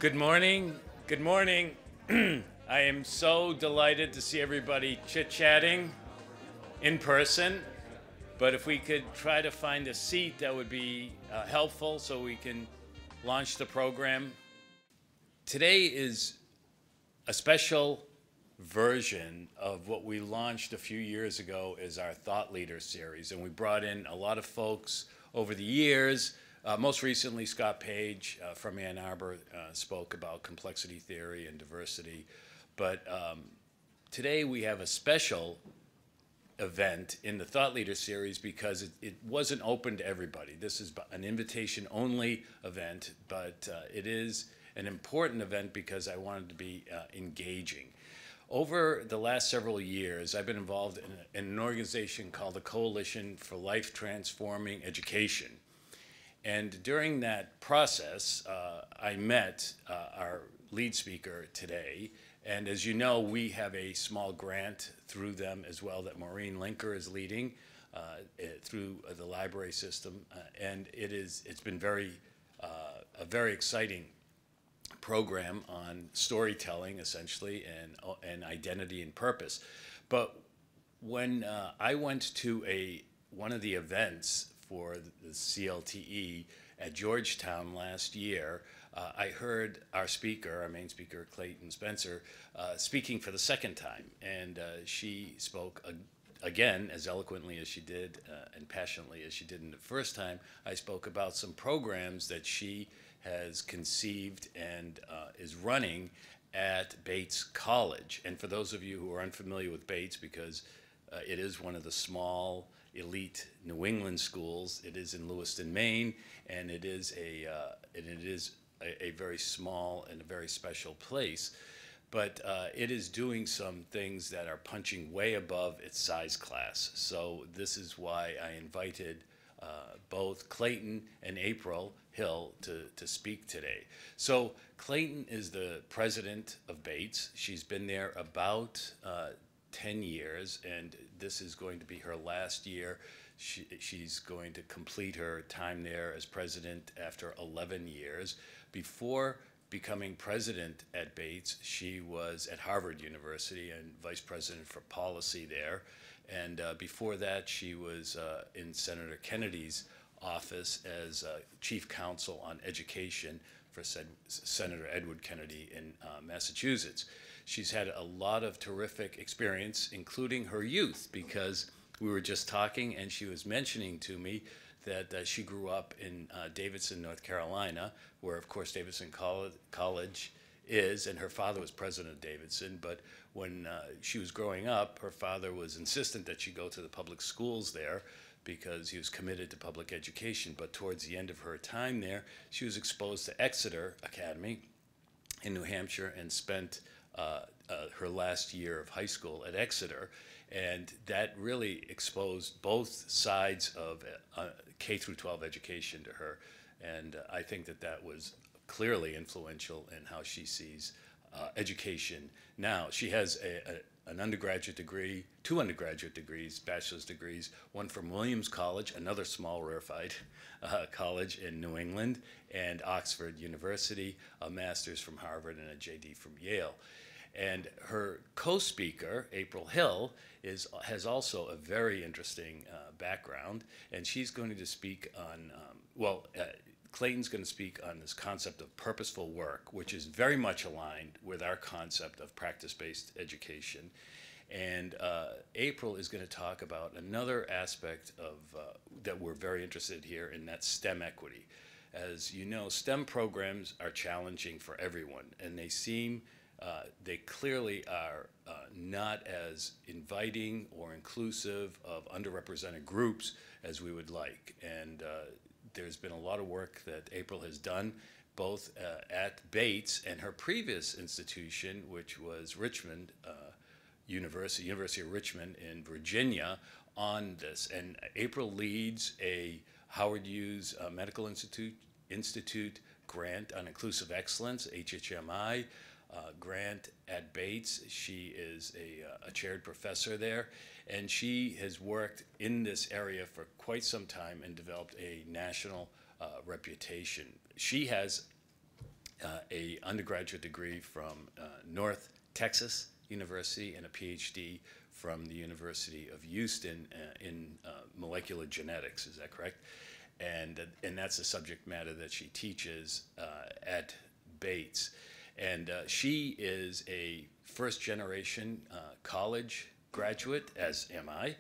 Good morning. Good morning. I am so delighted to see everybody chit-chatting in person. But if we could try to find a seat, that would be helpful so we can launch the program. Today is a special version of what we launched a few years ago as our Thought Leader series. And we brought in a lot of folks over the years. Most recently, Scott Page from Ann Arbor spoke about complexity theory and diversity. But today we have a special event in the Thought Leader series because it wasn't open to everybody. This is an invitation-only event, but it is an important event because I wanted to be engaging. Over the last several years, I've been involved in an organization called the Coalition for Life Transforming Education. And during that process, I met our lead speaker today. And as you know, we have a small grant through them as well that Maureen Linker is leading through the library system. And it's been a very exciting program on storytelling, essentially, and identity and purpose. But when I went to one of the events for the CLTE at Georgetown last year, I heard our main speaker, Clayton Spencer, speaking for the second time. And she spoke again as eloquently as she did and passionately as she did in the first time. I spoke about some programs that she has conceived and is running at Bates College. And for those of you who are unfamiliar with Bates, because it is one of the small elite New England schools. It is in Lewiston, Maine, and it is a very small and a very special place. But it is doing some things that are punching way above its size class. So this is why I invited both Clayton and April Hill to speak today. So Clayton is the president of Bates. She's been there about 10 years, and this is going to be her last year. She's going to complete her time there as president after 11 years. Before becoming president at Bates, she was at Harvard University and vice president for policy there. And before that, she was in Senator Kennedy's office as chief counsel on education for Senator Edward Kennedy in Massachusetts. She's had a lot of terrific experience, including her youth, because we were just talking and she was mentioning to me that she grew up in Davidson, North Carolina, where, of course, Davidson College is, and her father was president of Davidson. But when she was growing up, her father was insistent that she go to the public schools there because he was committed to public education. But towards the end of her time there, she was exposed to Exeter Academy in New Hampshire and spent her last year of high school at Exeter. And that really exposed both sides of K through 12 education to her. And I think that was clearly influential in how she sees education now. She has an undergraduate degree, 2 undergraduate degrees, bachelor's degrees, one from Williams College, another small rarefied college in New England, and Oxford University, a master's from Harvard and a JD from Yale. And her co-speaker, April Hill, has also a very interesting background, and she's going to speak on, Clayton's going to speak on this concept of purposeful work, which is very much aligned with our concept of practice-based education. And April is going to talk about another aspect of that we're very interested here, and that's STEM equity. As you know, STEM programs are challenging for everyone, and they clearly are not as inviting or inclusive of underrepresented groups as we would like. And there's been a lot of work that April has done, both at Bates and her previous institution, which was Richmond University of Richmond in Virginia, on this. And April leads a Howard Hughes Medical Institute grant on inclusive excellence, HHMI, grant at Bates. She is a chaired professor there, and she has worked in this area for quite some time and developed a national reputation. She has a undergraduate degree from North Texas University and a PhD from the University of Houston in molecular genetics. Is that correct? And that's the subject matter that she teaches at Bates. And she is a first-generation college graduate, as am I,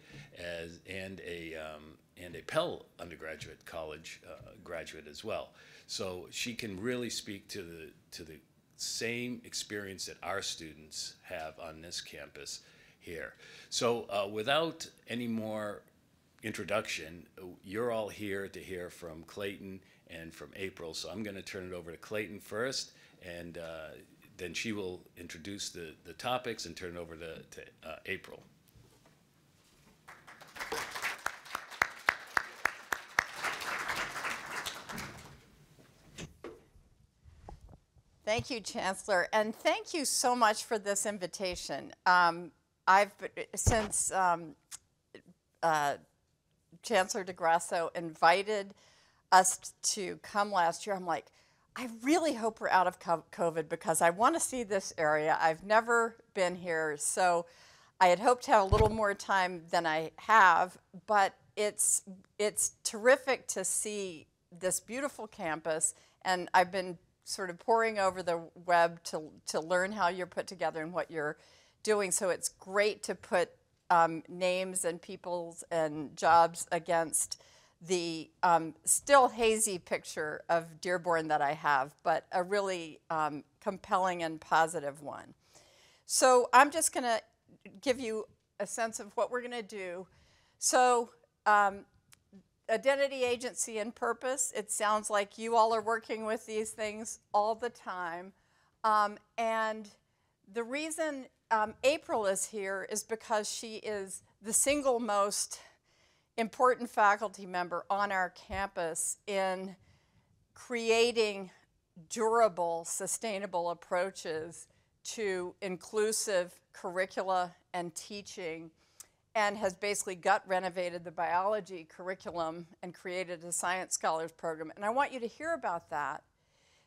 and a Pell undergraduate college graduate as well. So she can really speak to the same experience that our students have on this campus here. So without any more introduction, you're all here to hear from Clayton and from April. So I'm going to turn it over to Clayton first, and then she will introduce the topics and turn it over to April. Thank you, Chancellor, and thank you so much for this invitation. Since Chancellor DeGrasso invited us to come last year, I'm like, I really hope we're out of COVID because I want to see this area. I've never been here, so I had hoped to have a little more time than I have, but it's terrific to see this beautiful campus, and I've been sort of poring over the web to learn how you're put together and what you're doing. So it's great to put names and peoples and jobs against the still hazy picture of Dearborn that I have, but a really compelling and positive one. So I'm just going to give you a sense of what we're going to do. So identity, agency, and purpose. It sounds like you all are working with these things all the time. And the reason April is here is because she is the single most important faculty member on our campus in creating durable, sustainable approaches to inclusive curricula and teaching, and has basically gut renovated the biology curriculum and created a science scholars program. And I want you to hear about that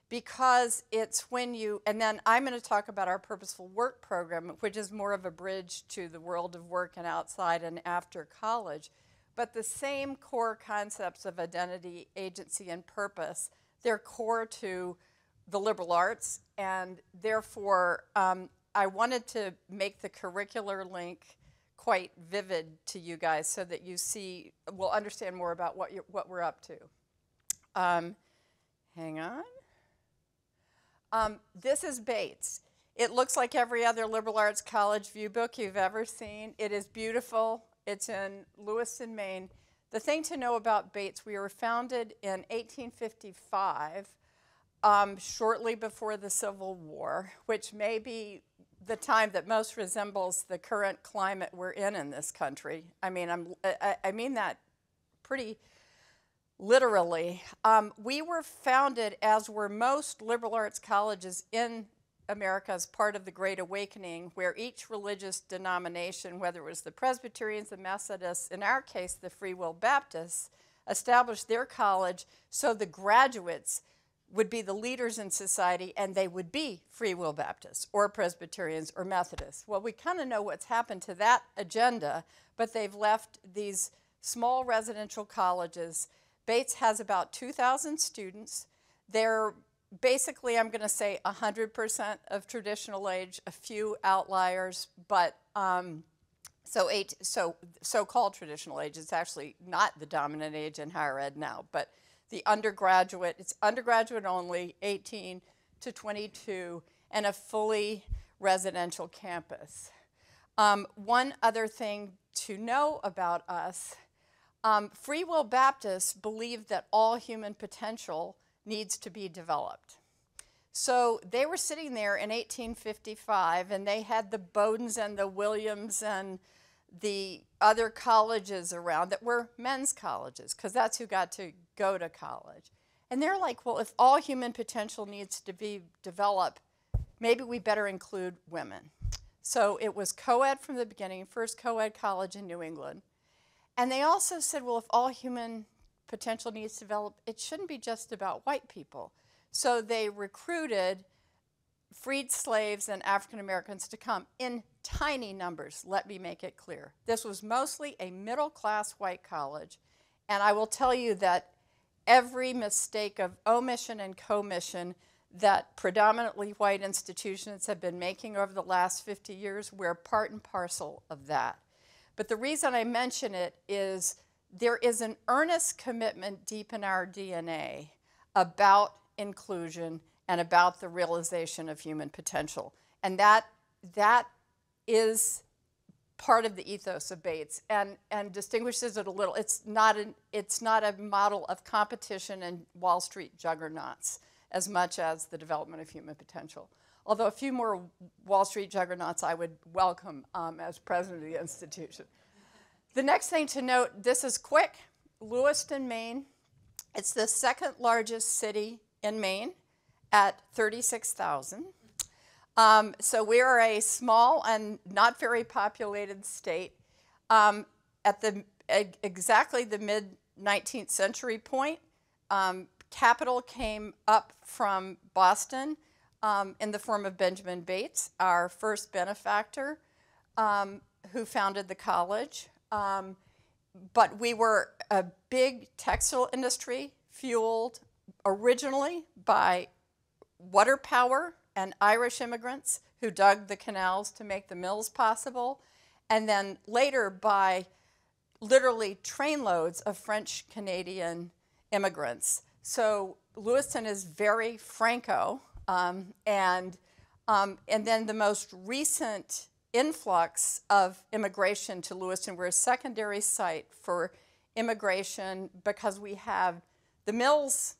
because it's when you, and then I'm going to talk about our Purposeful Work program, which is more of a bridge to the world of work and outside and after college. But the same core concepts of identity, agency, and purpose, they're core to the liberal arts, and therefore I wanted to make the curricular link quite vivid to you guys so that you will understand more about what we're up to. Hang on. This is Bates. It looks like every other liberal arts college view book you've ever seen. It is beautiful. It's in Lewiston, Maine. The thing to know about Bates, we were founded in 1855, shortly before the Civil War, which may be the time that most resembles the current climate we're in this country. I mean, I mean that pretty literally. We were founded, as were most liberal arts colleges in America, as part of the Great Awakening, where each religious denomination, whether it was the Presbyterians, the Methodists, in our case the Free Will Baptists, established their college so the graduates would be the leaders in society, and they would be Free Will Baptists or Presbyterians or Methodists. Well, we kind of know what's happened to that agenda, but they've left these small residential colleges. Bates has about 2,000 students. They're basically, I'm going to say 100% of traditional age, a few outliers, but so-called traditional age. It's actually not the dominant age in higher ed now, but the undergraduate, it's undergraduate only, 18 to 22, and a fully residential campus. One other thing to know about us, Free Will Baptists believe that all human potential needs to be developed. So they were sitting there in 1855, and they had the Bowdens and the Williams and the other colleges around that were men's colleges, because that's who got to go to college. And they're like, well, if all human potential needs to be developed, maybe we better include women. So it was co-ed from the beginning, first co-ed college in New England. And they also said, well, if all human potential needs to develop, it shouldn't be just about white people. So they recruited freed slaves and African Americans to come in tiny numbers, let me make it clear. This was mostly a middle-class white college, and I will tell you that every mistake of omission and commission that predominantly white institutions have been making over the last 50 years, we're part and parcel of that. But the reason I mention it is there is an earnest commitment deep in our DNA about inclusion and about the realization of human potential. And that is part of the ethos of Bates and distinguishes it a little. It's not a model of competition and Wall Street juggernauts as much as the development of human potential. Although a few more Wall Street juggernauts I would welcome as president of the institution. The next thing to note, this is quick, Lewiston, Maine. It's the second largest city in Maine at 36,000. So we are a small and not very populated state. At exactly the mid-19th century point, capital came up from Boston in the form of Benjamin Bates, our first benefactor, who founded the college. But we were a big textile industry fueled originally by water power and Irish immigrants who dug the canals to make the mills possible, and then later by literally trainloads of French-Canadian immigrants. So Lewiston is very Franco, and then the most recent influx of immigration to Lewiston, we're a secondary site for immigration because we have the mills,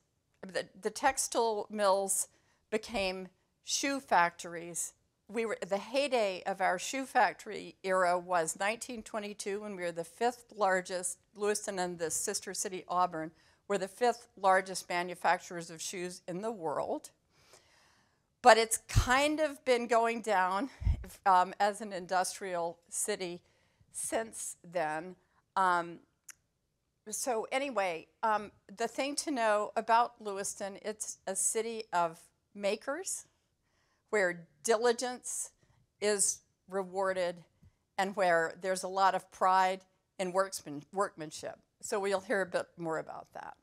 the textile mills became shoe factories. The heyday of our shoe factory era was 1922 when we were the fifth largest, Lewiston and the sister city Auburn were the fifth largest manufacturers of shoes in the world. But it's kind of been going down as an industrial city since then. So anyway, the thing to know about Lewiston, it's a city of makers where diligence is rewarded and where there's a lot of pride in workmanship. So we'll hear a bit more about that.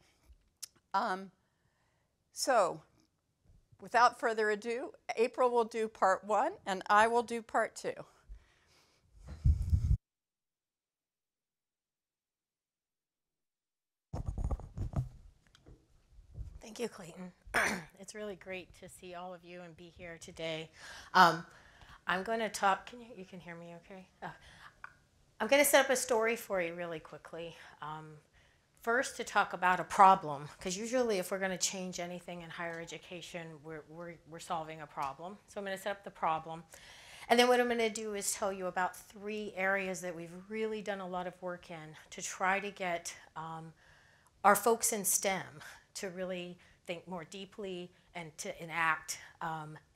So without further ado, April will do part 1 and I will do part 2. Thank you, Clayton. It's really great to see all of you and be here today. I'm going to talk, you can hear me okay? I'm going to set up a story for you really quickly. First, to talk about a problem, because usually if we're going to change anything in higher education, we're solving a problem. So I'm going to set up the problem. And then what I'm going to do is tell you about 3 areas that we've really done a lot of work in to try to get our folks in STEM to really think more deeply and to enact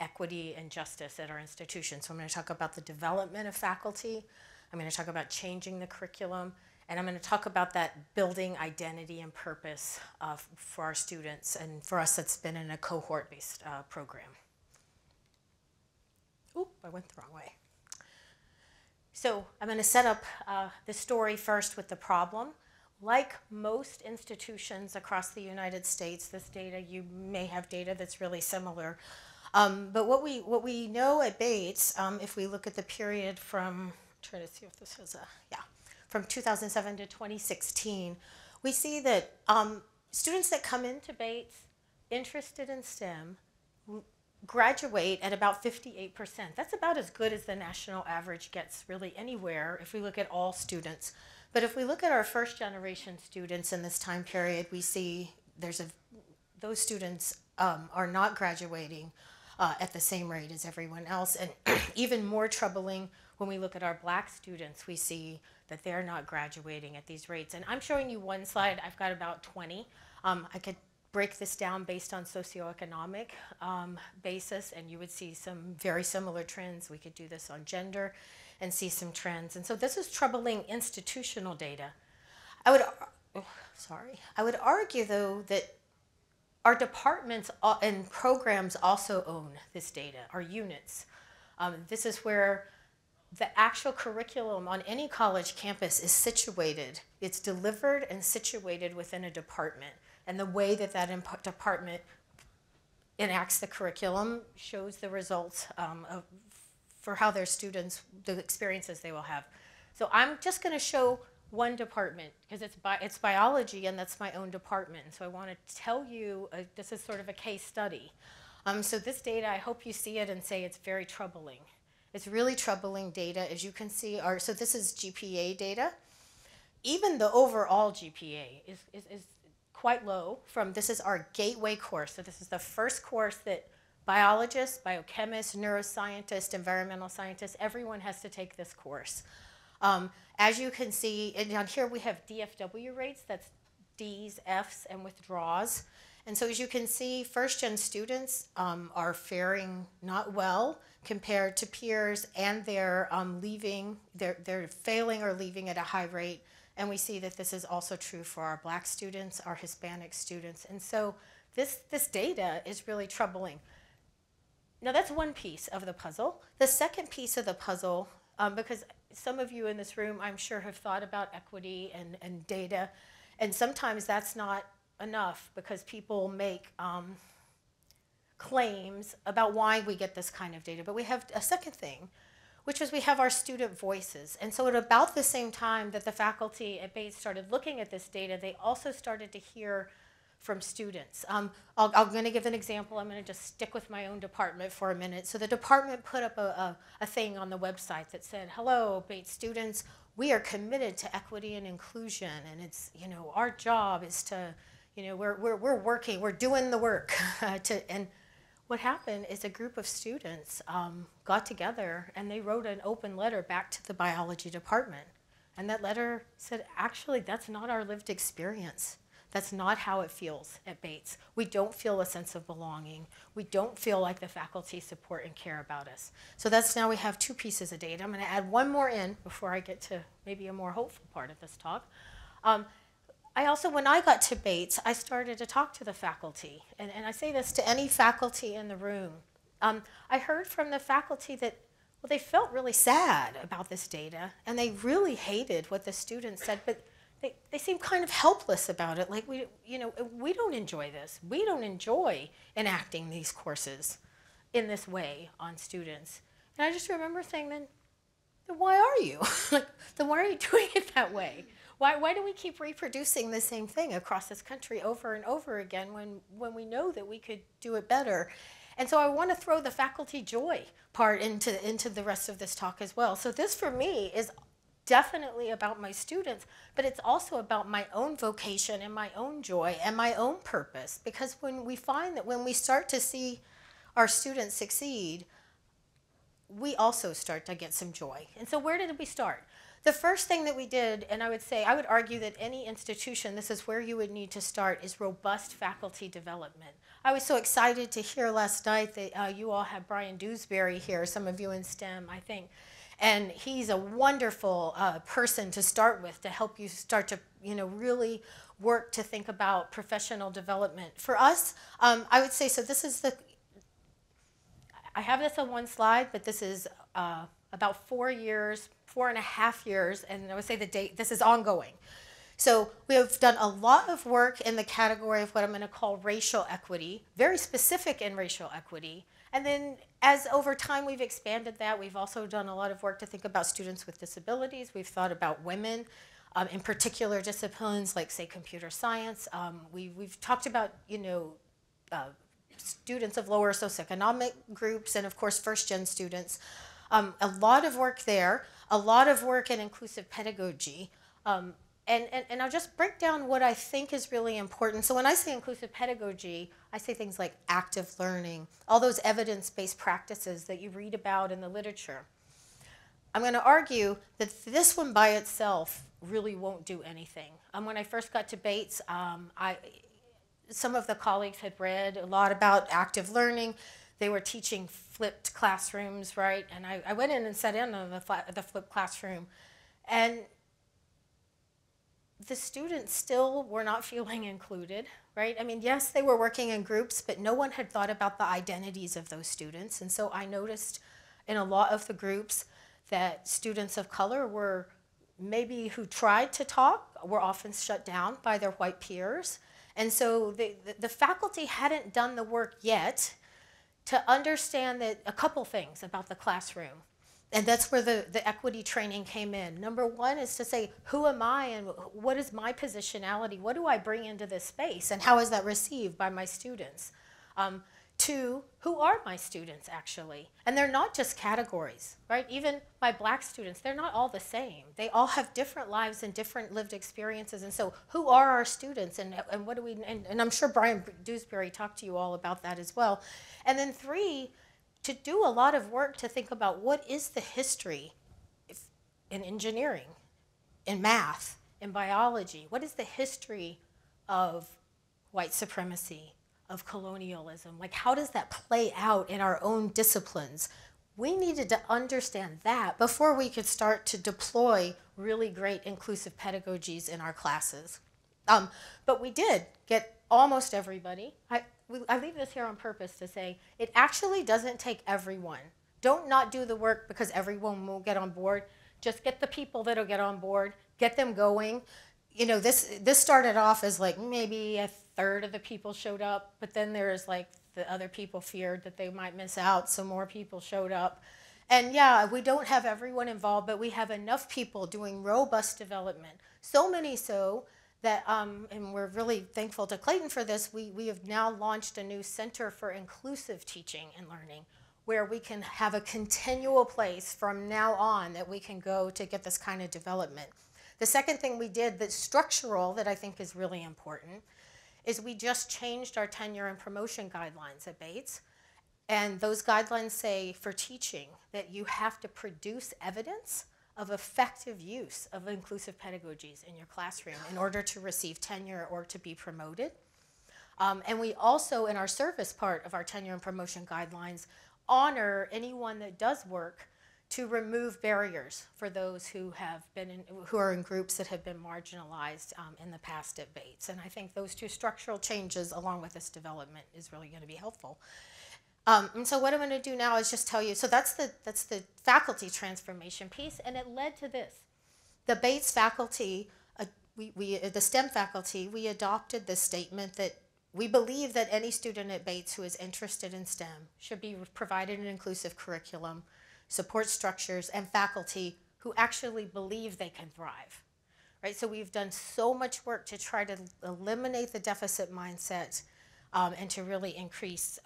equity and justice at our institution. So I'm going to talk about the development of faculty. I'm going to talk about changing the curriculum. And I'm going to talk about that building identity and purpose for our students. And for us, it's been in a cohort-based program. Oop, I went the wrong way. So I'm going to set up the story first with the problem. Like most institutions across the United States, this data, you may have data that's really similar. But what we know at Bates, if we look at the period from, try to see if this has a, yeah, from 2007 to 2016, we see that students that come into Bates interested in STEM graduate at about 58%. That's about as good as the national average gets really anywhere if we look at all students. But if we look at our first generation students in this time period, we see those students are not graduating at the same rate as everyone else. And even more troubling, when we look at our Black students, we see that they're not graduating at these rates. And I'm showing you one slide. I've got about 20. I could break this down based on socioeconomic basis, and you would see some very similar trends. We could do this on gender and see some trends. And so this is troubling institutional data. I would argue, though, that our departments and programs also own this data, our units. This is where the actual curriculum on any college campus is situated. It's delivered and situated within a department. And the way that that department enacts the curriculum shows the results for how their students, the experiences they will have. So I'm just going to show one department because it's biology and that's my own department. So I want to tell you, this is sort of a case study. So this data, I hope you see it and say it's very troubling. It's really troubling data. As you can see, so this is GPA data. Even the overall GPA is quite low this is our gateway course. So this is the first course that biologists, biochemists, neuroscientists, environmental scientists, everyone has to take this course. As you can see, and down here we have DFW rates, that's D's, F's, and withdraws. And so as you can see, first-gen students are faring not well compared to peers, and they're leaving, they're failing or leaving at a high rate. And we see that this is also true for our Black students, our Hispanic students. And so this data is really troubling. Now that's one piece of the puzzle. The second piece of the puzzle, because some of you in this room, I'm sure, have thought about equity and data, and sometimes that's not enough because people make claims about why we get this kind of data. But we have a second thing, which is we have our student voices. And so at about the same time that the faculty at Bates started looking at this data, they also started to hear from students. I'm going to give an example. I'm going to just stick with my own department for a minute. So the department put up a thing on the website that said, "Hello, Bates students, we are committed to equity and inclusion, and it's, our job is to, we're working, we're doing the work." And what happened is a group of students got together and they wrote an open letter back to the biology department. And that letter said, actually, that's not our lived experience. That's not how it feels at Bates. We don't feel a sense of belonging. We don't feel like the faculty support and care about us. So now we have two pieces of data. I'm going to add one more in before I get to maybe a more hopeful part of this talk. I also, when I got to Bates, I started to talk to the faculty. And I say this to any faculty in the room. I heard from the faculty that, well, they felt really sad about this data, and they really hated what the students said, but they seemed kind of helpless about it. Like, we don't enjoy this. We don't enjoy enacting these courses in this way on students. And I just remember saying, then why are you? Then why are you doing it that way? Why do we keep reproducing the same thing across this country over and over again when we know that we could do it better? And so I want to throw the faculty joy part into the rest of this talk as well. So this for me is definitely about my students, but it's also about my own vocation and my own joy and my own purpose. Because when we find that when we start to see our students succeed, we also start to get some joy. And so where did we start? The first thing that we did, and I would argue that any institution, this is where you would need to start, is robust faculty development. I was so excited to hear last night that you all have Brian Dewsbury here, some of you in STEM, I think. And he's a wonderful person to start with to help you start to, really work to think about professional development. For us, I would say, so this is I have this on one slide, but this is about 4.5 years, and I would say the date, this is ongoing. So we have done a lot of work in the category of what I'm going to call racial equity, very specific in racial equity. And then as over time we've expanded that, we've also done a lot of work to think about students with disabilities. We've thought about women in particular disciplines like, say, computer science. We've talked about, students of lower socioeconomic groups, and of course first-gen students. A lot of work there, a lot of work in inclusive pedagogy. And I'll just break down what I think is really important. So when I say inclusive pedagogy, I say things like active learning, all those evidence-based practices that you read about in the literature. I'm going to argue that this one by itself really won't do anything. When I first got to Bates, some of the colleagues had read a lot about active learning. They were teaching flipped classrooms, right? And I went in and sat in on the flipped classroom. And the students still were not feeling included, right? I mean, yes, they were working in groups, but no one had thought about the identities of those students. And so I noticed in a lot of the groups that students of color were maybe who tried to talk were often shut down by their white peers. And so the faculty hadn't done the work yet to understand that a couple things about the classroom. And that's where the equity training came in. Number one is to say, who am I and what is my positionality? What do I bring into this space and how is that received by my students? Two, who are my students actually? And they're not just categories, right? Even my black students, they're not all the same. They all have different lives and different lived experiences. And so who are our students and what do we, and I'm sure Brian Dewsbury talked to you all about that as well. And then three, to do a lot of work to think about what is the history in engineering, in math, in biology, what is the history of white supremacy, of colonialism? Like, how does that play out in our own disciplines? We needed to understand that before we could start to deploy really great inclusive pedagogies in our classes. But we did get almost everybody. I leave this here on purpose to say it actually doesn't take everyone. Don't not do the work because everyone will get on board. Just get the people that'll get on board, get them going. You know, this started off as like maybe a third of the people showed up, but then there's like the other people feared that they might miss out, so more people showed up. And yeah, we don't have everyone involved, but we have enough people doing robust development. So many so that, and we're really thankful to Clayton for this, we have now launched a new Center for Inclusive Teaching and Learning, where we can have a continual place from now on that we can go to get this kind of development. The second thing we did that's structural that I think is really important is we just changed our tenure and promotion guidelines at Bates. And those guidelines say for teaching that you have to produce evidence of effective use of inclusive pedagogies in your classroom in order to receive tenure or to be promoted. And we also, in our service part of our tenure and promotion guidelines, honor anyone that does work to remove barriers for those who are in groups that have been marginalized in the past at Bates. And I think those two structural changes, along with this development, is really going to be helpful. And so what I'm going to do now is just tell you, so that's the faculty transformation piece, and it led to this. The Bates faculty, the STEM faculty, we adopted this statement that we believe that any student at Bates who is interested in STEM should be provided an inclusive curriculum, support structures, and faculty who actually believe they can thrive. Right? So we've done so much work to try to eliminate the deficit mindset and to really increase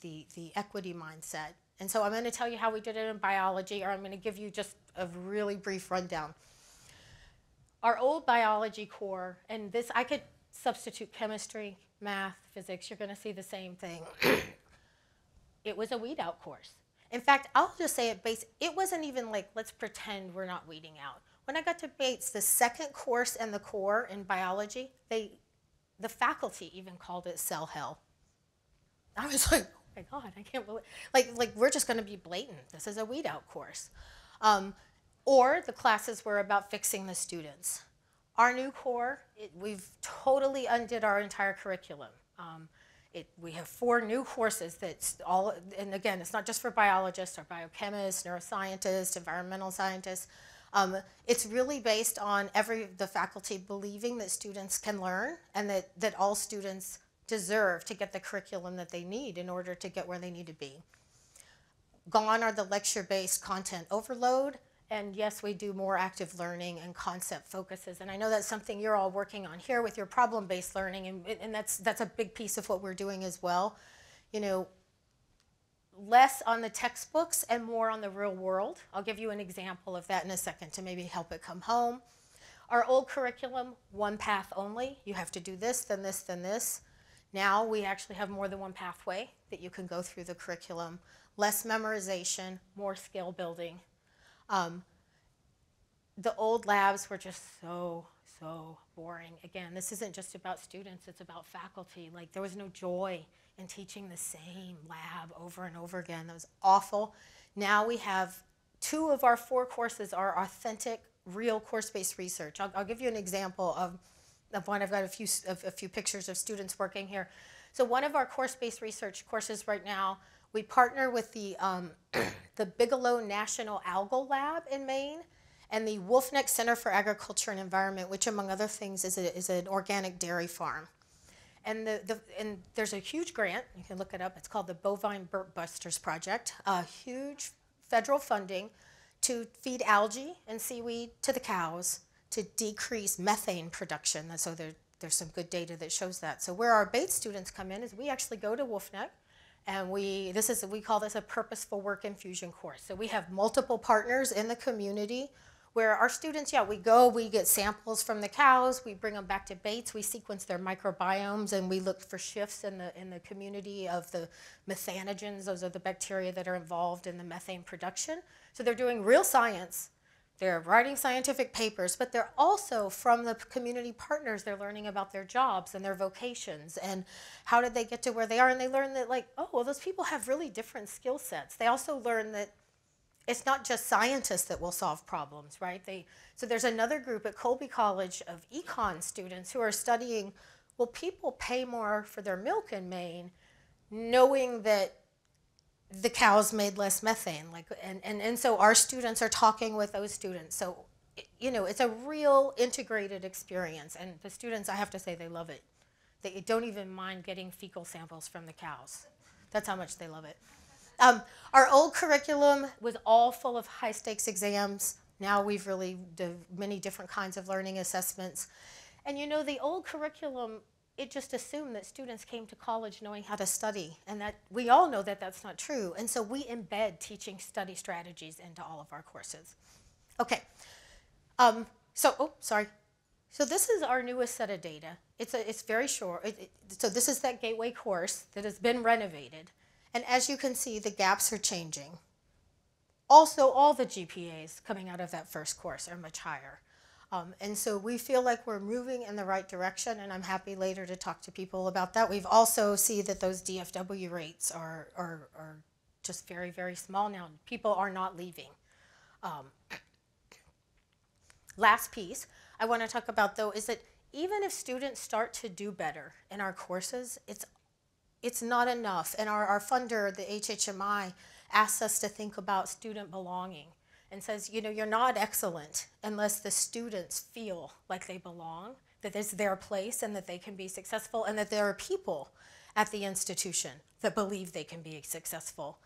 the equity mindset. And so I'm going to tell you how we did it in biology, or I'm going to give you just a really brief rundown. Our old biology core, and this I could substitute chemistry, math, physics, you're going to see the same thing. It was a weed out course. In fact, I'll just say at Bates, it wasn't even like, let's pretend we're not weeding out. When I got to Bates, the second course in the core in biology, the faculty even called it cell hell. I was like, oh my God, I can't believe, like we're just going to be blatant. This is a weed out course. Or the classes were about fixing the students. Our new core, we've totally undid our entire curriculum. We have 4 new courses that's all, and again, it's not just for biologists or biochemists, neuroscientists, environmental scientists. It's really based on the faculty believing that students can learn and that all students deserve to get the curriculum that they need in order to get where they need to be. Gone are the lecture-based content overload, and yes, we do more active learning and concept focuses, and I know that's something you're all working on here with your problem-based learning, and that's a big piece of what we're doing as well. You know, less on the textbooks and more on the real world. I'll give you an example of that in a second to maybe help it come home. Our old curriculum, one path only. You have to do this, then this, then this. Now we actually have more than one pathway that you can go through the curriculum. Less memorization, more skill building. The old labs were just so boring. Again, this isn't just about students, it's about faculty. Like, there was no joy in teaching the same lab over and over again. That was awful. Now we have 2 of our 4 courses are authentic real course-based research. I'll give you an example of one. I've got a few pictures of students working here. So one of our course-based research courses right now, we partner with the Bigelow National Algal Lab in Maine and the Wolf Neck Center for Agriculture and Environment, which among other things is an organic dairy farm. And there's a huge grant, you can look it up, it's called the Bovine Burp Busters Project, a huge federal funding to feed algae and seaweed to the cows to decrease methane production. So there's some good data that shows that. So where our Bates students come in is we actually go to Wolf Neck, and we call this a Purposeful Work Infusion course. So we have multiple partners in the community where our students, we get samples from the cows, we bring them back to Bates, we sequence their microbiomes, and we look for shifts in the community of the methanogens. Those are the bacteria that are involved in the methane production. So they're doing real science. They're writing scientific papers, but they're also, from the community partners, they're learning about their jobs and their vocations and how did they get to where they are. And they learn that, like, oh, well, those people have really different skill sets. They also learn that it's not just scientists that will solve problems, right? So there's another group at Colby College of econ students who are studying, will people pay more for their milk in Maine, knowing that the cows made less methane? And so our students are talking with those students. So, it's a real integrated experience. And the students, I have to say, they love it. They don't even mind getting fecal samples from the cows. That's how much they love it. Our old curriculum was all full of high-stakes exams. Now we've really done many different kinds of learning assessments. And the old curriculum, it just assumed that students came to college knowing how to study, and that we all know that that's not true. And so we embed teaching study strategies into all of our courses. Okay, So this is our newest set of data. It's very short. So this is that gateway course that has been renovated. And as you can see, the gaps are changing. Also, all the GPAs coming out of that first course are much higher. And so we feel like we're moving in the right direction, and I'm happy later to talk to people about that. We've also see that those DFW rates are just very, very small now. People are not leaving. Last piece I want to talk about, though, is that even if students start to do better in our courses, it's not enough. And our funder, the HHMI, asks us to think about student belonging and says, you're not excellent unless the students feel like they belong, that it's their place and that they can be successful, and that there are people at the institution that believe they can be successful.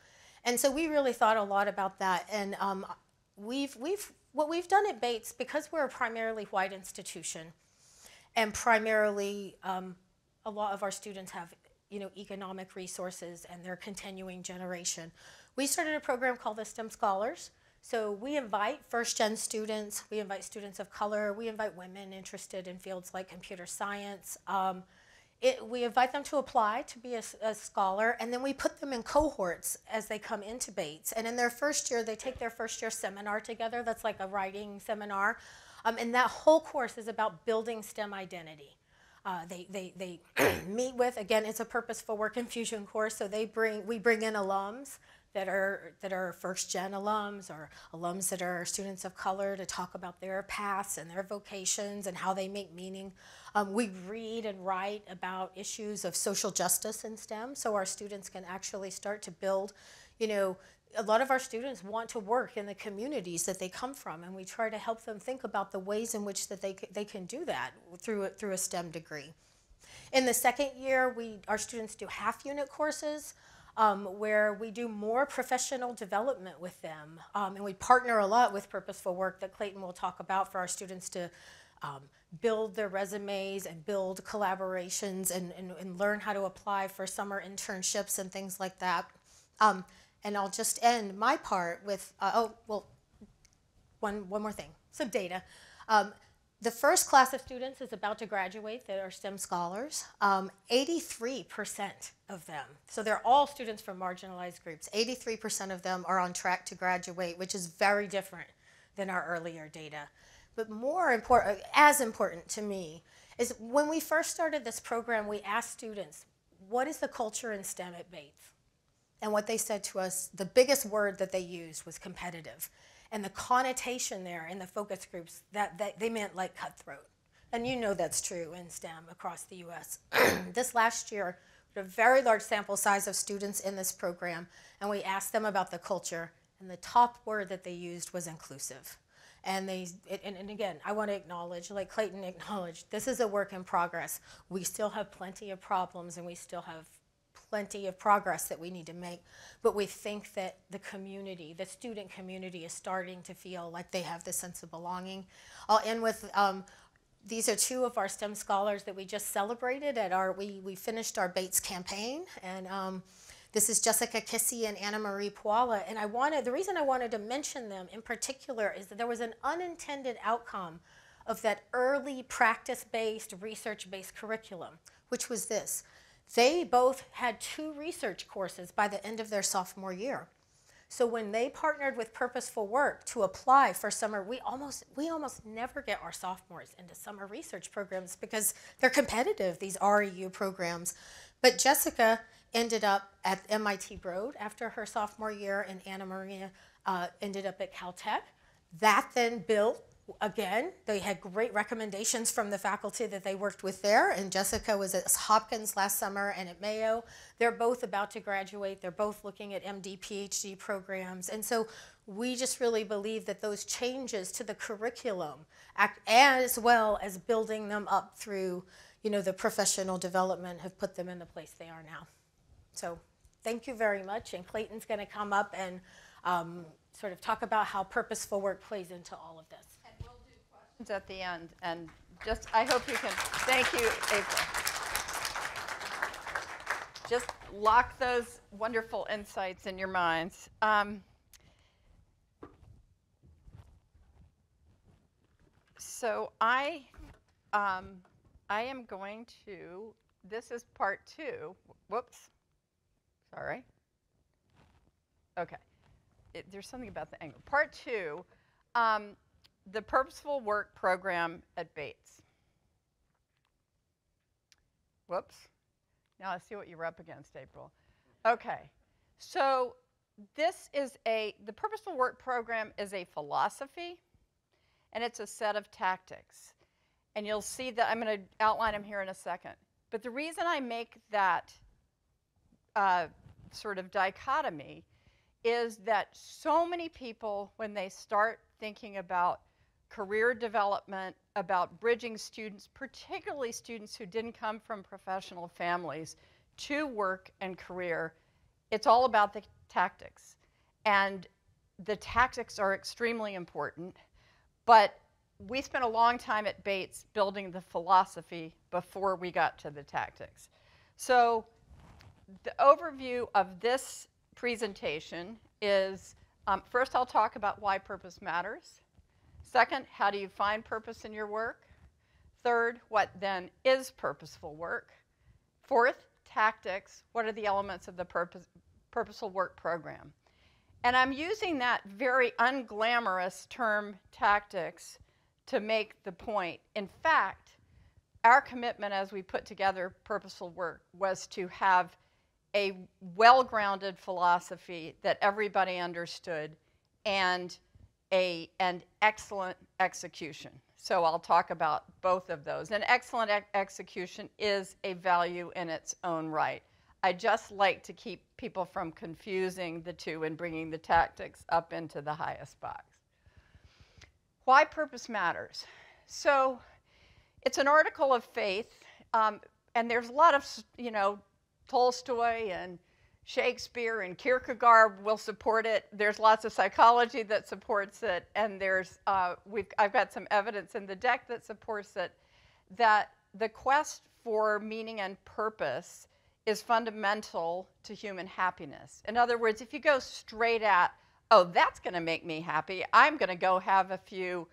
And so we really thought a lot about that. And what we've done at Bates, because we're a primarily white institution, and primarily a lot of our students have economic resources and they're continuing generation, we started a program called the STEM Scholars. So we invite first-gen students, we invite students of color, we invite women interested in fields like computer science. We invite them to apply to be a scholar, and then we put them in cohorts as they come into Bates. And in their first year, they take their first year seminar together. That's like a writing seminar. And that whole course is about building STEM identity. They meet with, again, it's a Purposeful Work Infusion course, so we bring in alums that are first-gen alums, or alums that are students of color, to talk about their paths and their vocations and how they make meaning. We read and write about issues of social justice in STEM, so our students can actually start to build, a lot of our students want to work in the communities that they come from, and we try to help them think about the ways in which that they can do that through a STEM degree. In the second year, our students do half-unit courses, where we do more professional development with them. And we partner a lot with Purposeful Work that Clayton will talk about, for our students to build their resumes and build collaborations and learn how to apply for summer internships and things like that. And I'll just end my part with, one more thing, some data. The first class of students is about to graduate that are STEM scholars. 83% of them, so they're all students from marginalized groups, 83% of them are on track to graduate, which is very different than our earlier data. But more important, as important to me, is when we first started this program, we asked students, what is the culture in STEM at Bates? And what they said to us, the biggest word that they used was competitive. And the connotation there in the focus groups, that they meant like cutthroat. And you know that's true in STEM across the US. This last year, we had a very large sample size of students in this program, and we asked them about the culture, and the top word that they used was inclusive. And again, I want to acknowledge, like Clayton acknowledged, this is a work in progress. We still have plenty of problems, and we still have plenty of progress that we need to make, but we think that the community, the student community, is starting to feel like they have this sense of belonging. I'll end with, these are two of our STEM scholars that we just celebrated at we finished our Bates campaign, and this is Jessica Kissy and Anna Marie Puala, and the reason I wanted to mention them in particular is that there was an unintended outcome of that early practice-based, research-based curriculum, which was this. They both had 2 research courses by the end of their sophomore year. So when they partnered with Purposeful Work to apply for summer, we almost never get our sophomores into summer research programs because they're competitive, these REU programs. But Jessica ended up at MIT Broad after her sophomore year, and Anna Maria ended up at Caltech. That then built, again, they had great recommendations from the faculty that they worked with there, and Jessica was at Hopkins last summer and at Mayo. They're both about to graduate. They're both looking at MD, PhD programs. And so we just really believe that those changes to the curriculum, as well as building them up through, the professional development, have put them in the place they are now. So thank you very much, and Clayton's going to come up and sort of talk about how purposeful work plays into all of this. At the end, and I hope you can, thank you, April. Just lock those wonderful insights in your minds. So I am going to, this is part 2. Whoops, sorry. Okay, there's something about the angle. Part 2. The Purposeful Work program at Bates. Whoops. Now I see what you were up against, April. Okay. So the Purposeful Work program is a philosophy, and it's a set of tactics. And you'll see that I'm going to outline them here in a second. But the reason I make that sort of dichotomy is that so many people, when they start thinking about career development, about bridging students, particularly students who didn't come from professional families, to work and career, it's all about the tactics. And the tactics are extremely important, but we spent a long time at Bates building the philosophy before we got to the tactics. So the overview of this presentation is, first I'll talk about why purpose matters. Second, how do you find purpose in your work? Third, what then is purposeful work? Fourth, tactics. What are the elements of the Purposeful Work program? And I'm using that very unglamorous term, tactics, to make the point. In fact, our commitment as we put together Purposeful Work was to have a well-grounded philosophy that everybody understood and an excellent execution. So I'll talk about both of those. And excellent execution is a value in its own right. I just like to keep people from confusing the two and bringing the tactics up into the highest box. Why purpose matters? So it's an article of faith, and there's a lot of, Tolstoy and Shakespeare and Kierkegaard will support it. There's lots of psychology that supports it, and I've got some evidence in the deck that supports it, that the quest for meaning and purpose is fundamental to human happiness. In other words, if you go straight at, oh, that's going to make me happy, I'm going to go have a few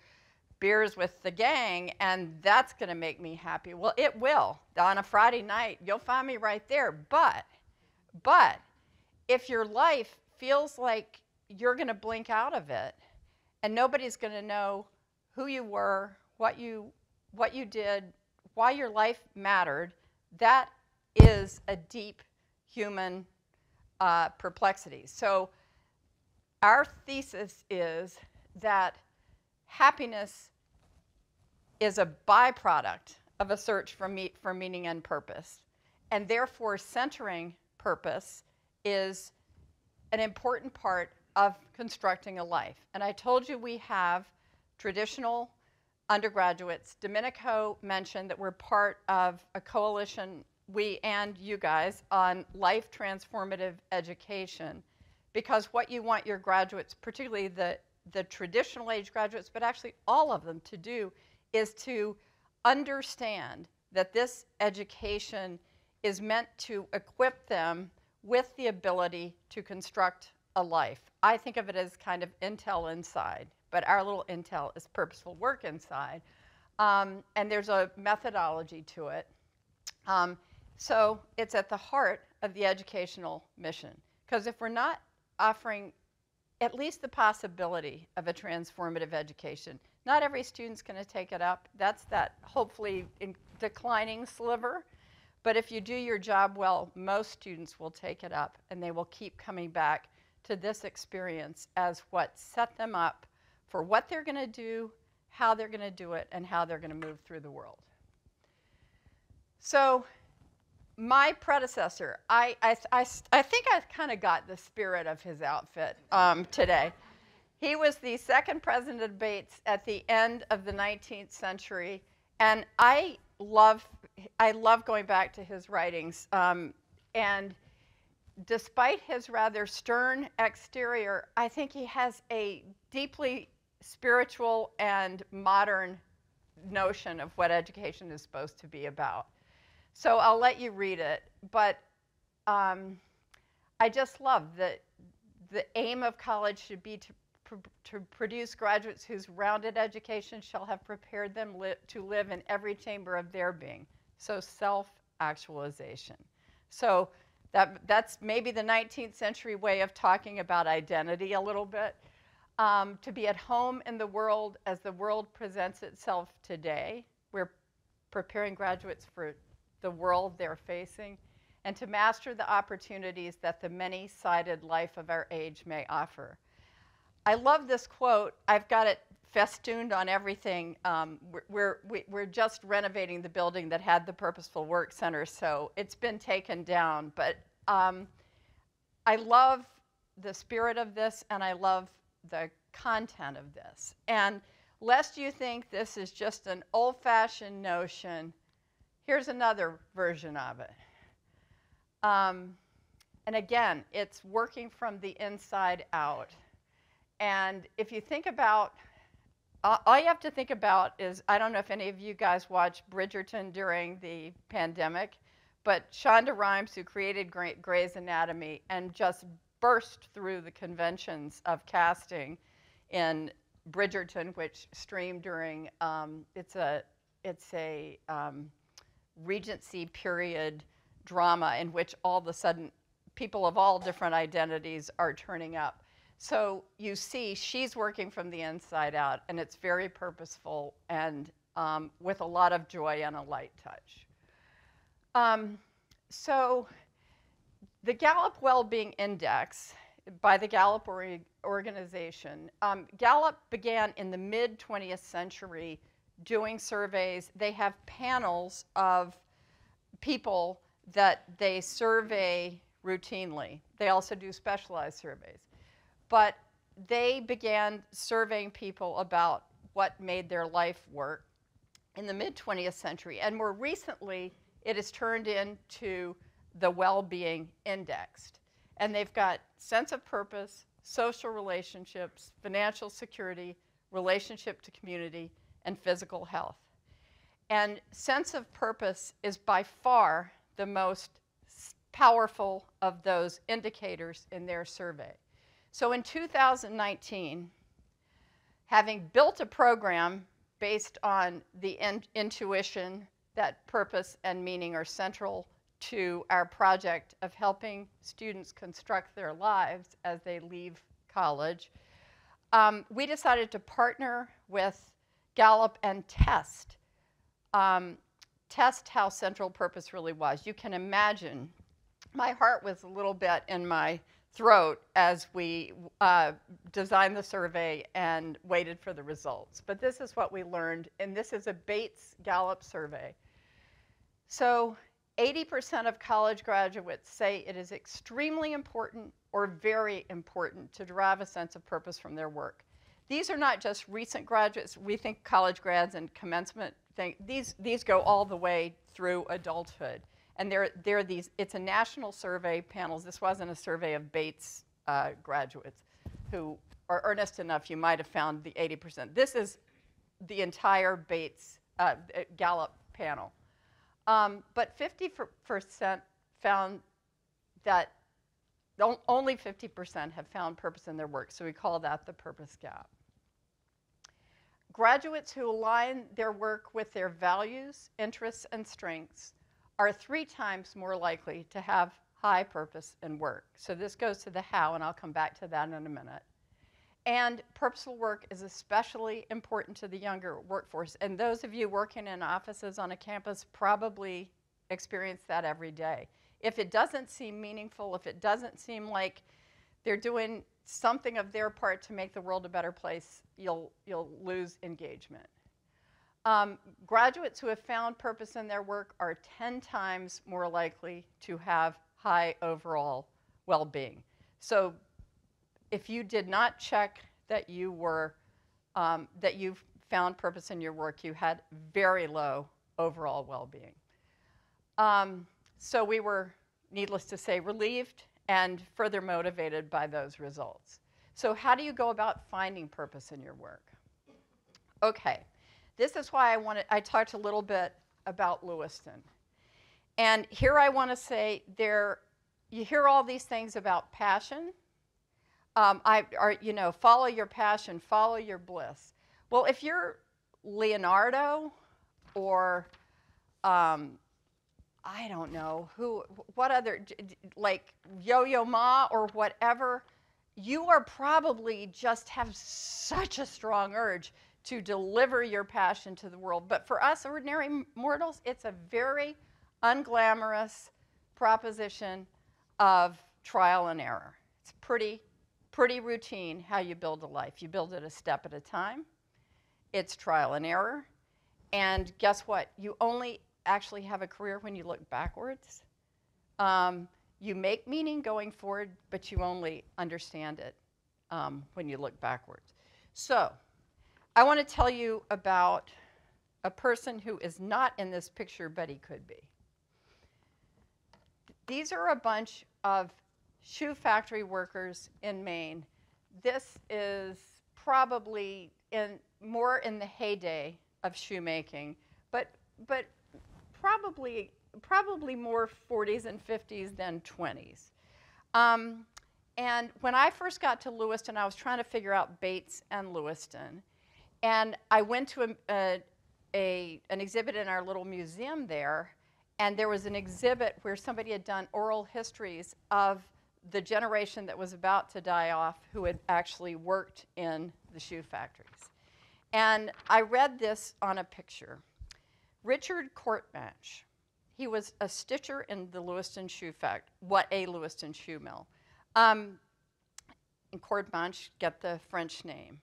beers with the gang, and that's going to make me happy. Well, it will. On a Friday night, you'll find me right there. But if your life feels like you're going to blink out of it, and nobody's going to know who you were, what you did, why your life mattered, that is a deep human perplexities. So our thesis is that happiness is a byproduct of a search for meaning and purpose. And therefore, centering purpose is an important part of constructing a life. And I told you we have traditional undergraduates. Domenico mentioned that we're part of a coalition, we and you guys, on life transformative education, because what you want your graduates, particularly the traditional age graduates, but actually all of them, to do is to understand that this education is meant to equip them with the ability to construct a life. I think of it as kind of Intel inside, but our little Intel is purposeful work inside. And there's a methodology to it. So it's at the heart of the educational mission. Because if we're not offering at least the possibility of a transformative education, not every student's going to take it up. That's that hopefully declining sliver. But if you do your job well, most students will take it up, and they will keep coming back to this experience as what set them up for what they're going to do, how they're going to do it, and how they're going to move through the world. So my predecessor, I think I kind of got the spirit of his outfit today. He was the second president of Bates at the end of the 19th century, and I love going back to his writings. And despite his rather stern exterior, I think he has a deeply spiritual and modern notion of what education is supposed to be about. So I'll let you read it, but I just love that the aim of college should be to produce graduates whose rounded education shall have prepared them to live in every chamber of their being. So self-actualization. So that's maybe the 19th century way of talking about identity a little bit. To be at home in the world as the world presents itself today. We're preparing graduates for the world they're facing, and to master the opportunities that the many-sided life of our age may offer. I love this quote. I've got it festooned on everything. We're just renovating the building that had the Purposeful Work Center, so it's been taken down. But I love the spirit of this, and I love the content of this. And lest you think this is just an old-fashioned notion, here's another version of it. And again, it's working from the inside out. And if you think about, all you have to think about is, I don't know if any of you guys watched Bridgerton during the pandemic, but Shonda Rhimes, who created Grey's Anatomy and just burst through the conventions of casting in Bridgerton, which streamed during, it's a Regency period drama in which all of a sudden people of all different identities are turning up. So you see she's working from the inside out, and it's very purposeful and with a lot of joy and a light touch. So the Gallup Wellbeing Index by the Gallup organization, Gallup began in the mid-20th century doing surveys. They have panels of people that they survey routinely. They also do specialized surveys. But they began surveying people about what made their life work in the mid-20th century. And more recently, it has turned into the Well-Being Indexed. And they've got sense of purpose, social relationships, financial security, relationship to community, and physical health. And sense of purpose is by far the most powerful of those indicators in their survey. So in 2019, having built a program based on the intuition that purpose and meaning are central to our project of helping students construct their lives as they leave college, we decided to partner with Gallup and test how central purpose really was. You can imagine my heart was a little bit in my throat as we designed the survey and waited for the results. But this is what we learned, and this is a Bates-Gallup survey. So 80% of college graduates say it is extremely important or very important to derive a sense of purpose from their work. These are not just recent graduates. We think college grads and commencement these go all the way through adulthood. And they're these, it's a national survey panels. This wasn't a survey of Bates graduates who are earnest enough you might have found the 80%. This is the entire Bates Gallup panel. But 50% found that only 50% have found purpose in their work, so we call that the purpose gap. Graduates who align their work with their values, interests, and strengths are 3 times more likely to have high purpose in work. So this goes to the how, and I'll come back to that in a minute. And purposeful work is especially important to the younger workforce. And those of you working in offices on a campus probably experience that every day. If it doesn't seem meaningful, if it doesn't seem like they're doing something of their part to make the world a better place, you'll lose engagement. Graduates who have found purpose in their work are 10 times more likely to have high overall well-being. So if you did not check that you were, that you found purpose in your work, you had very low overall well-being. So we were, needless to say, relieved and further motivated by those results. So how do you go about finding purpose in your work? Okay, this is why I talked a little bit about Lewiston. And here I want to say, you hear all these things about passion. Follow your passion, follow your bliss. Well, if you're Leonardo or I don't know what other, like Yo-Yo Ma or whatever, you are probably just have such a strong urge to deliver your passion to the world. But for us ordinary mortals, it's a very unglamorous proposition of trial and error. It's pretty routine how you build a life. You build it a step at a time. It's trial and error. And guess what? You only actually have a career when you look backwards. You make meaning going forward, but you only understand it when you look backwards. So I want to tell you about a person who is not in this picture, but he could be. These are a bunch of shoe factory workers in Maine. This is probably more in the heyday of shoemaking, but probably more 40s and 50s than 20s. And when I first got to Lewiston, I was trying to figure out Bates and Lewiston. And I went to an exhibit in our little museum there, and there was an exhibit where somebody had done oral histories of the generation that was about to die off who had actually worked in the shoe factories. And I read this on a picture. Richard Courtbench, he was a stitcher in the Lewiston shoe factory, Lewiston shoe mill. And Courtbench, get the French name.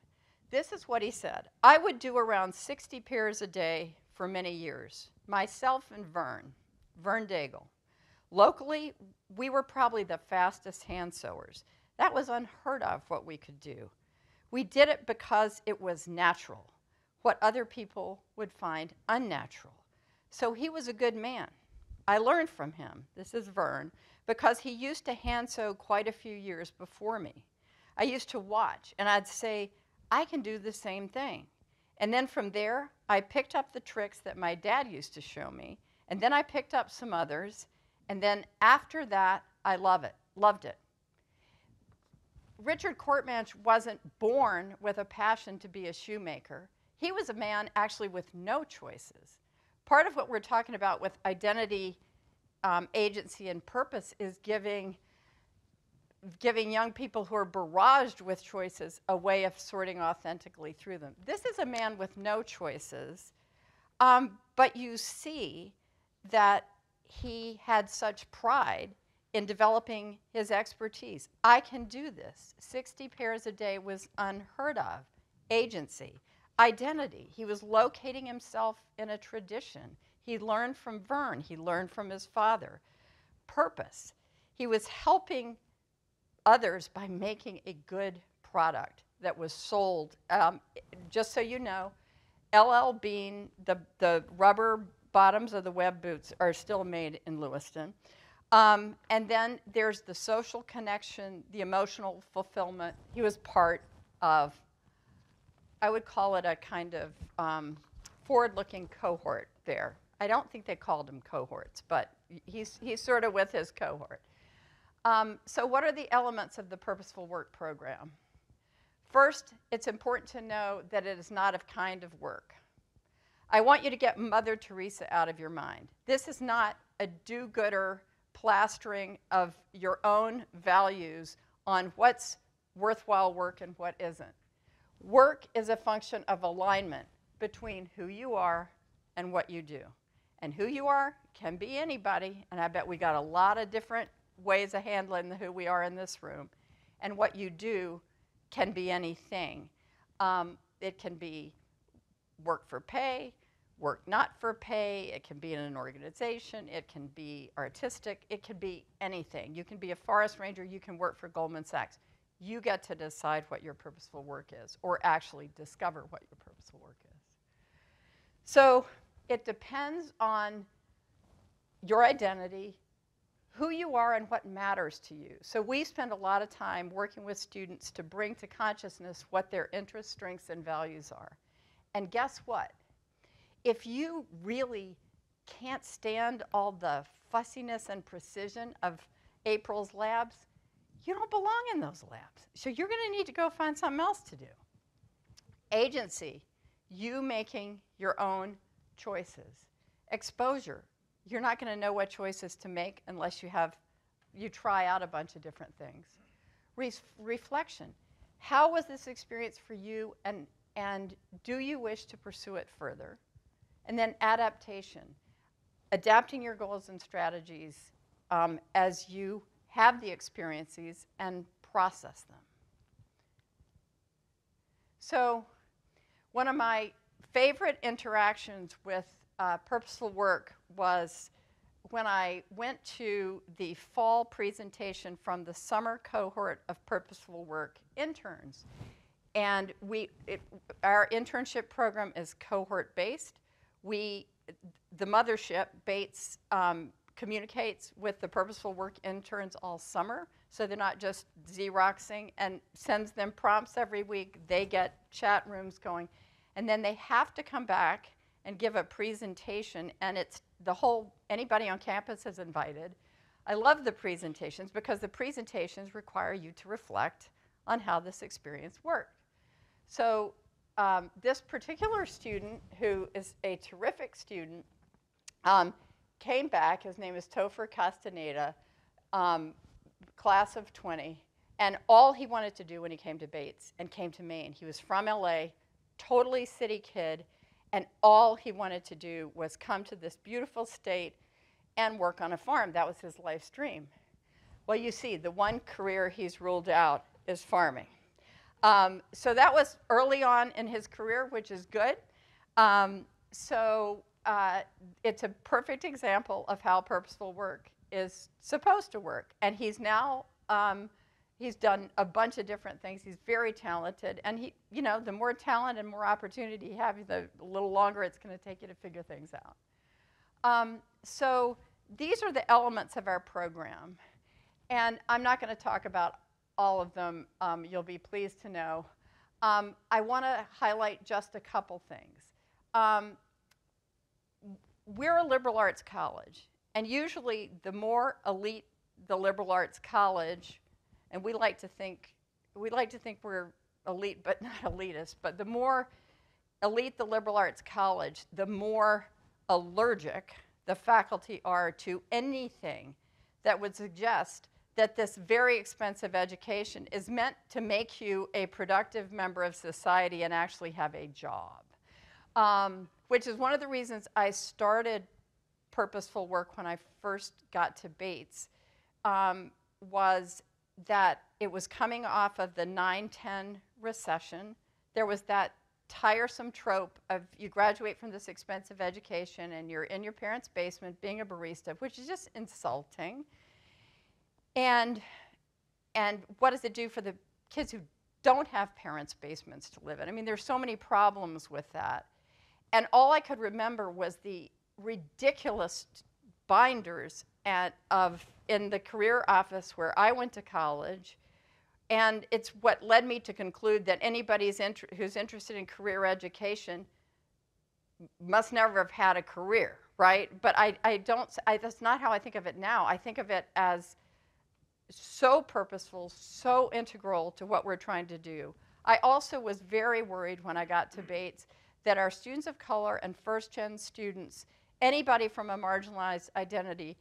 This is what he said. I would do around 60 pairs a day for many years, myself and Vern Daigle. Locally, we were probably the fastest hand sewers. That was unheard of what we could do. We did it because it was natural, what other people would find unnatural. So he was a good man. I learned from him, this is Vern, because he used to hand sew quite a few years before me. I used to watch, and I'd say, I can do the same thing. And then from there, I picked up the tricks that my dad used to show me, and then I picked up some others, and then after that, I loved it. Richard Courtbench wasn't born with a passion to be a shoemaker. He was a man actually with no choices. Part of what we're talking about with identity, agency, and purpose is giving young people who are barraged with choices a way of sorting authentically through them. This is a man with no choices, but you see that he had such pride in developing his expertise. I can do this. 60 pairs a day was unheard of. Agency. Identity. He was locating himself in a tradition. He learned from Vern. He learned from his father. Purpose. He was helping others by making a good product that was sold. Just so you know, LL Bean, the rubber bottoms of the web boots are still made in Lewiston. And then there's the social connection, the emotional fulfillment. He was part of, I would call it a kind of forward-looking cohort there. I don't think they called him cohorts, but he's sort of with his cohort. So what are the elements of the Purposeful Work program? First, it's important to know that it is not a kind of work. I want you to get Mother Teresa out of your mind. This is not a do-gooder plastering of your own values on what's worthwhile work and what isn't. Work is a function of alignment between who you are and what you do. And who you are can be anybody, and I bet we got a lot of different ways of handling who we are in this room. And what you do can be anything. It can be work for pay, work not for pay, it can be in an organization, it can be artistic, it can be anything. You can be a forest ranger, you can work for Goldman Sachs. You get to decide what your purposeful work is, or actually discover what your purposeful work is. So it depends on your identity, who you are, and what matters to you. So we spend a lot of time working with students to bring to consciousness what their interests, strengths, and values are. And guess what? If you really can't stand all the fussiness and precision of April's labs, you don't belong in those labs. So you're going to need to go find something else to do. Agency, you making your own choices. Exposure, you're not going to know what choices to make unless you try out a bunch of different things. Reflection, how was this experience for you, and do you wish to pursue it further? And then adaptation, adapting your goals and strategies as you have the experiences and process them. So one of my favorite interactions with Purposeful Work was when I went to the fall presentation from the summer cohort of Purposeful Work interns. And our internship program is cohort-based. The mothership, Bates, communicates with the Purposeful Work interns all summer, so they're not just Xeroxing, and sends them prompts every week. They get chat rooms going. And then they have to come back and give a presentation, and it's anybody on campus is invited. I love the presentations because the presentations require you to reflect on how this experience worked. So this particular student, who is a terrific student, came back. His name is Topher Castaneda, class of 20. And all he wanted to do when he came to Bates and came to Maine, he was from LA, totally city kid, and all he wanted to do was come to this beautiful state and work on a farm. That was his life's dream. Well, you see, the one career he's ruled out is farming. So that was early on in his career, which is good. It's a perfect example of how purposeful work is supposed to work. And he's now, he's done a bunch of different things. He's very talented. And the more talent and more opportunity you have, the little longer it's going to take you to figure things out. So these are the elements of our program. And I'm not going to talk about all of them. You'll be pleased to know. I want to highlight just a couple things. We're a liberal arts college, and usually the more elite the liberal arts college, and we like to think we're elite but not elitist, but the more elite the liberal arts college, the more allergic the faculty are to anything that would suggest that this very expensive education is meant to make you a productive member of society and actually have a job. Which is one of the reasons I started Purposeful Work when I first got to Bates. was that it was coming off of the 9-10 recession. There was that tiresome trope of you graduate from this expensive education and you're in your parents' basement being a barista, which is just insulting. And what does it do for the kids who don't have parents' basements to live in? I mean, there's so many problems with that. And all I could remember was the ridiculous binders in the career office where I went to college. And it's what led me to conclude that anybody who's interested in career education must never have had a career, right? But that's not how I think of it now. I think of it as so purposeful, so integral to what we're trying to do. I also was very worried when I got to Bates that our students of color and first-gen students, anybody from a marginalized identity,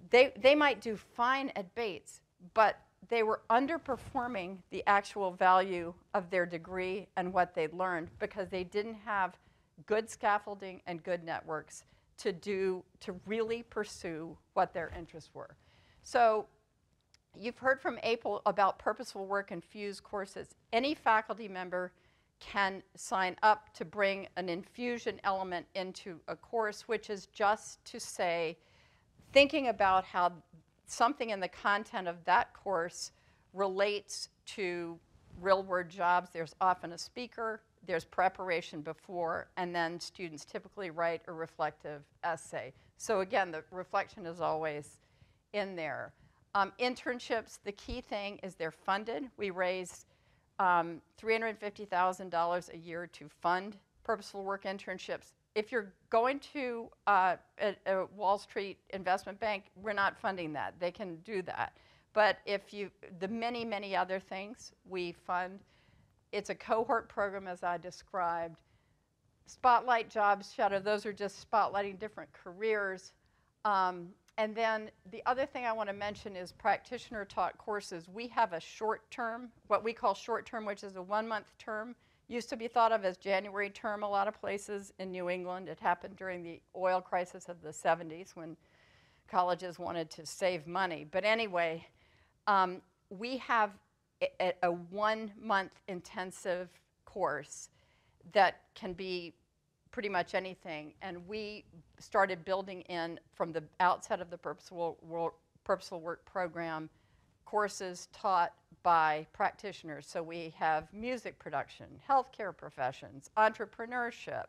they might do fine at Bates, but they were underperforming the actual value of their degree and what they'd learned because they didn't have good scaffolding and good networks to really pursue what their interests were. So you've heard from April about Purposeful Work and Fuse courses. Any faculty member can sign up to bring an infusion element into a course, which is just to say, thinking about how something in the content of that course relates to real-world jobs. There's often a speaker, there's preparation before, and then students typically write a reflective essay. So again, the reflection is always in there. Internships, the key thing is they're funded. We raise $350,000 a year to fund Purposeful Work internships. If you're going to a Wall Street investment bank, we're not funding that. They can do that. But the many, many other things we fund, it's a cohort program as I described. Spotlight Jobs Shadow, those are just spotlighting different careers. And then the other thing I want to mention is practitioner-taught courses. We have a short term, what we call short term, which is a 1-month term. Used to be thought of as January term a lot of places in New England. It happened during the oil crisis of the 70s when colleges wanted to save money. But anyway, we have a 1-month intensive course that can be pretty much anything. And we started building in, from the outset of the Purposeful Work program, courses taught by practitioners. So we have music production, healthcare professions, entrepreneurship,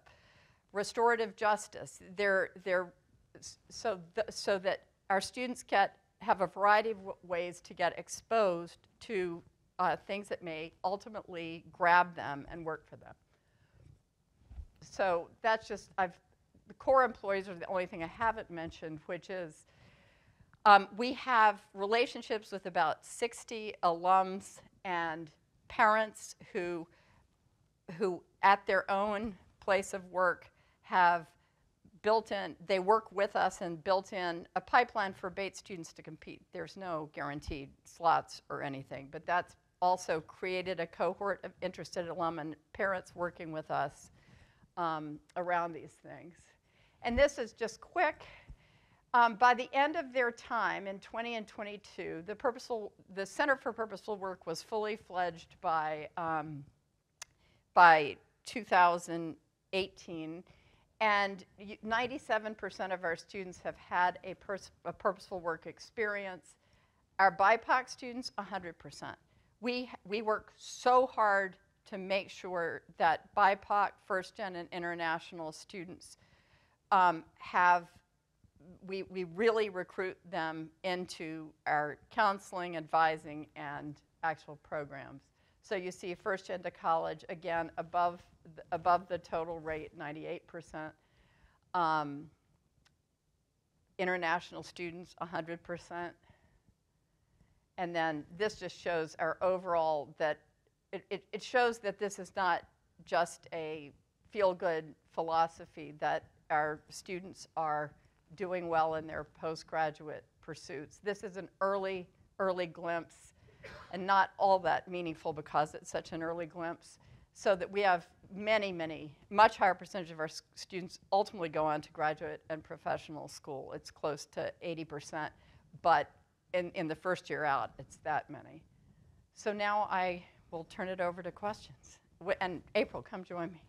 restorative justice. So that our students have a variety of ways to get exposed to things that may ultimately grab them and work for them. So that's just, the core employees are the only thing I haven't mentioned, which is we have relationships with about 60 alums and parents who at their own place of work have built in, they work with us and built in a pipeline for Bates students to compete. There's no guaranteed slots or anything, but that's also created a cohort of interested alum and parents working with us around these things. And this is just quick. By the end of their time in 20 and 22, the Center for Purposeful Work was fully fledged by 2018, and 97% of our students have had a Purposeful Work experience. Our BIPOC students, 100%. We work so hard to make sure that BIPOC, first-gen, and international students we really recruit them into our counseling, advising, and actual programs. So you see first-gen to college, again, above the total rate, 98%. International students, 100%. And then this just shows our overall, that it shows that this is not just a feel-good philosophy, that our students are doing well in their postgraduate pursuits. This is an early glimpse, and not all that meaningful because it's such an early glimpse, so that we have much higher percentage of our students ultimately go on to graduate and professional school. It's close to 80%, but in the first year out, it's that many. So now I will turn it over to questions. And April, come join me.